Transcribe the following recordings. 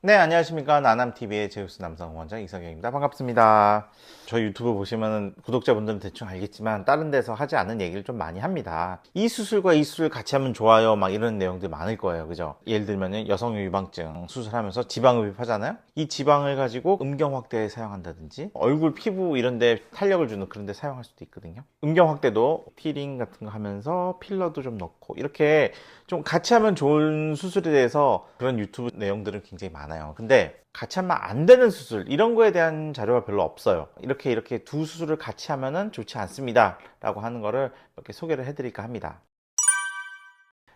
네, 안녕하십니까. 나남TV의 제우스 남성원장 이석영입니다. 반갑습니다. 저희 유튜브 보시면 구독자분들은 대충 알겠지만 다른 데서 하지 않은 얘기를 좀 많이 합니다. 이 수술과 이 수술 같이 하면 좋아요. 막 이런 내용들 많을 거예요. 그죠? 예를 들면 여성용 유방증 수술하면서 지방흡입 하잖아요. 이 지방을 가지고 음경 확대에 사용한다든지 얼굴 피부 이런 데 탄력을 주는 그런 데 사용할 수도 있거든요. 음경 확대도 티링 같은 거 하면서 필러도 좀 넣고 이렇게 좀 같이 하면 좋은 수술에 대해서 그런 유튜브 내용들은 굉장히 많아요. 근데 같이 하면 안 되는 수술 이런 거에 대한 자료가 별로 없어요. 이렇게 두 수술을 같이 하면은 좋지 않습니다 라고 하는 거를 이렇게 소개를 해드릴까 합니다.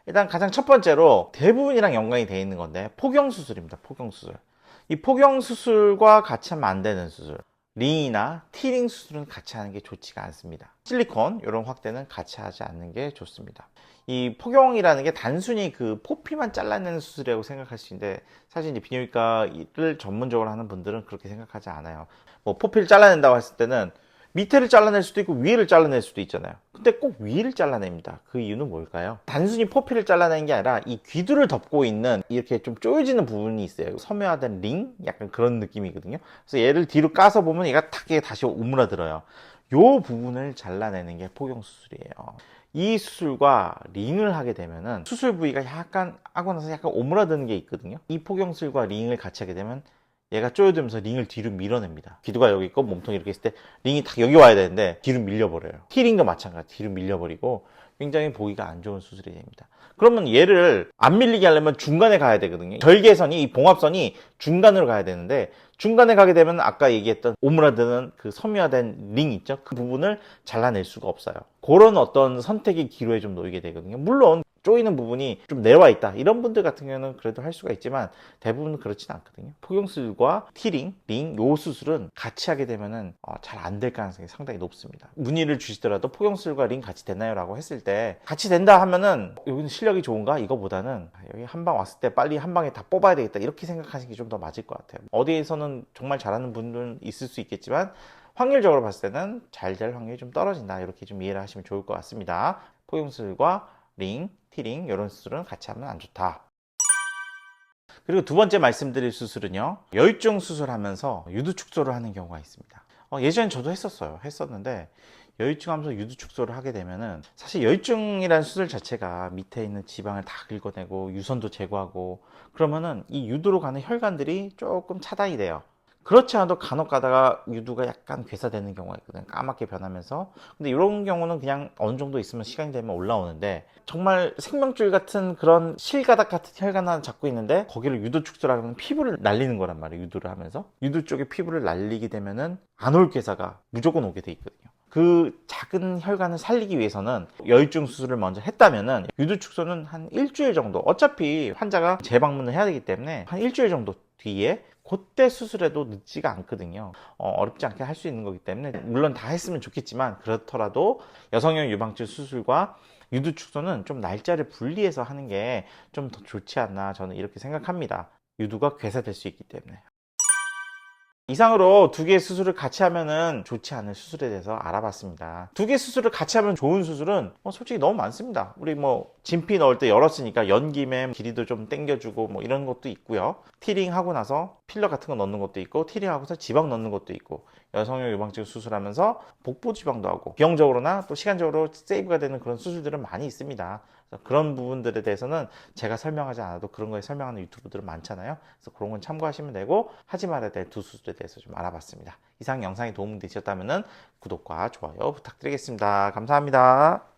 일단 가장 첫 번째로 대부분이랑 연관이 되어 있는 건데 포경수술입니다. 포경수술. 이 포경수술과 같이 하면 안 되는 수술, 링이나 티링 수술은 같이 하는 게 좋지가 않습니다. 실리콘 이런 확대는 같이 하지 않는 게 좋습니다. 이 포경이라는 게 단순히 그 포피만 잘라내는 수술이라고 생각할 수 있는데 사실 이제 비뇨기과를 전문적으로 하는 분들은 그렇게 생각하지 않아요. 뭐 포피를 잘라낸다고 했을 때는 밑에를 잘라낼 수도 있고 위를 잘라낼 수도 있잖아요. 근데 꼭 위를 잘라냅니다. 그 이유는 뭘까요? 단순히 포피를 잘라내는 게 아니라 이 귀두를 덮고 있는 이렇게 좀 쪼여지는 부분이 있어요. 섬유화된 링? 약간 그런 느낌이거든요. 그래서 얘를 뒤로 까서 보면 얘가 탁 다시 오므라들어요. 요 부분을 잘라내는 게 포경수술이에요. 이 수술과 링을 하게 되면은 수술 부위가 약간 하고 나서 약간 오므라드는 게 있거든요. 이 포경술과 링을 같이 하게 되면 얘가 쪼여들면서 링을 뒤로 밀어냅니다. 기두가 여기 있고 몸통이 이렇게 있을 때 링이 딱 여기 와야 되는데 뒤로 밀려버려요. 티링도 마찬가지 뒤로 밀려버리고 굉장히 보기가 안 좋은 수술이 됩니다. 그러면 얘를 안 밀리게 하려면 중간에 가야 되거든요. 절개선이 이 봉합선이 중간으로 가야 되는데 중간에 가게 되면 아까 얘기했던 오므라드는 그 섬유화된 링 있죠? 그 부분을 잘라낼 수가 없어요. 그런 어떤 선택의 기로에 좀 놓이게 되거든요. 물론 쪼이는 부분이 좀 내려와 있다 이런 분들 같은 경우는 그래도 할 수가 있지만 대부분은 그렇진 않거든요. 포경수술과 티링, 링 요 수술은 같이 하게 되면은 잘 안 될 가능성이 상당히 높습니다. 문의를 주시더라도 포경수술과 링 같이 되나요? 라고 했을 때 같이 된다 하면은 여기는 실력이 좋은가? 이거보다는 여기 한 방 왔을 때 빨리 한 방에 다 뽑아야 되겠다 이렇게 생각하시는 게 좀 더 맞을 것 같아요. 어디에서는 정말 잘하는 분들은 있을 수 있겠지만 확률적으로 봤을 때는 잘 될 확률이 좀 떨어진다 이렇게 좀 이해를 하시면 좋을 것 같습니다. 포경수술과 링, 티링 이런 수술은 같이 하면 안 좋다. 그리고 두 번째 말씀드릴 수술은요, 여유증 수술하면서 유두축소를 하는 경우가 있습니다. 예전엔 저도 했었는데 여유증 하면서 유두축소를 하게 되면은 사실 여유증이라는 수술 자체가 밑에 있는 지방을 다 긁어내고 유선도 제거하고 그러면은 이 유두로 가는 혈관들이 조금 차단이 돼요. 그렇지 않아도 간혹 가다가 유두가 약간 괴사되는 경우가 있거든요. 까맣게 변하면서. 근데 이런 경우는 그냥 어느 정도 있으면 시간이 되면 올라오는데 정말 생명줄 같은 그런 실가닥 같은 혈관 하나 잡고 있는데 거기를 유두축소라고 하면 피부를 날리는 거란 말이에요. 유두를 하면서. 유두 쪽에 피부를 날리게 되면은 안 올 괴사가 무조건 오게 돼 있거든요. 그 작은 혈관을 살리기 위해서는 여유증 수술을 먼저 했다면은 유두 축소는 한 일주일 정도 어차피 환자가 재방문을 해야 되기 때문에 한 일주일 정도 뒤에 그때 수술해도 늦지가 않거든요. 어렵지 않게 할 수 있는 거기 때문에 물론 다 했으면 좋겠지만 그렇더라도 여성용 유방증 수술과 유두 축소는 좀 날짜를 분리해서 하는 게 좀 더 좋지 않나 저는 이렇게 생각합니다. 유두가 괴사될 수 있기 때문에. 이상으로 두 개의 수술을 같이 하면은 좋지 않은 수술에 대해서 알아봤습니다. 두 개의 수술을 같이 하면 좋은 수술은 솔직히 너무 많습니다. 우리 뭐 진피 넣을 때 열었으니까 연김에 길이도 좀 당겨주고 뭐 이런 것도 있고요. 티링 하고 나서 필러 같은 거 넣는 것도 있고 티링 하고서 지방 넣는 것도 있고 여성용 유방증 수술하면서 복부 지방도 하고 비용적으로나 또 시간적으로 세이브가 되는 그런 수술들은 많이 있습니다. 그런 부분들에 대해서는 제가 설명하지 않아도 그런 거에 설명하는 유튜브들은 많잖아요. 그래서 그런 건 참고하시면 되고 하지 말아야 될 두 수술에 대해서 좀 알아봤습니다. 이상 영상이 도움이 되셨다면 구독과 좋아요 부탁드리겠습니다. 감사합니다.